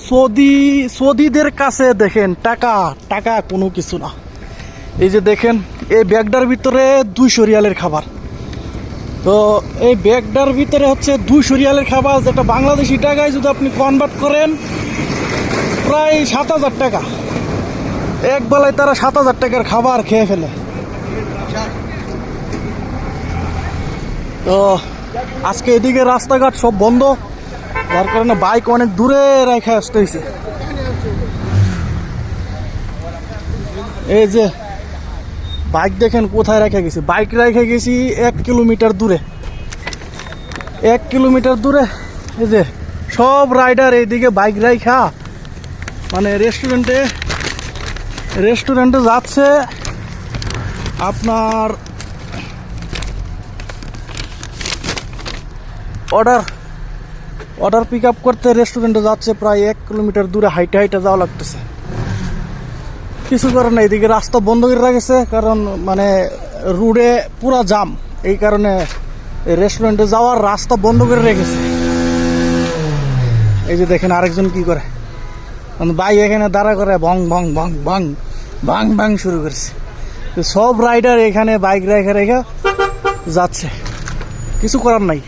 সৌদিদের কাছে দেখেন টাকা টাকা কোনো কিছু না। এই যে দেখেন এই ব্যাগটার ভিতরে 200 রিয়ালের খাবার। তো এই ব্যাগটার ভিতরে হচ্ছে 200 রিয়ালের খাবার, যেটা বাংলাদেশি টাকায় যদি আপনি কনভার্ট করেন প্রায় 7,000 টাকা। এক বেলায় তারা 7,000 টাকার খাবার খেয়ে ফেলে। তো আজকে এদিকে রাস্তাঘাট সব বন্ধ, যার কারণে বাইক অনেক দূরে রেখে আসতে হয়েছে। এই যে বাইক দেখেন কোথায় রেখে গেছি, বাইক রেখে গেছি 1 কিলোমিটার দূরে। 1 কিলোমিটার দূরে এই যে সব রাইডার এইদিকে বাইক রাইখা মানে রেস্টুরেন্টে যাচ্ছে। আপনার অর্ডার পিক আপ করতে রেস্টুরেন্টে যাচ্ছে, প্রায় 1 কিলোমিটার দূরে হাইটে যাওয়া লাগতেছে। কিছু করে না, এদিকে রাস্তা বন্ধ করে রেখেছে, কারণ মানে রোডে পুরা জাম, এই কারণে রেস্টুরেন্টে যাওয়ার রাস্তা বন্ধ করে রেখেছে। এই যে দেখেন আরেকজন কি করে, ভাই এখানে দাঁড়া করে ভং ভং ভং ভং ভাং ভাং শুরু করেছে। সব রাইডার এখানে বাইক রেখে যাচ্ছে, কিছু করার নাই।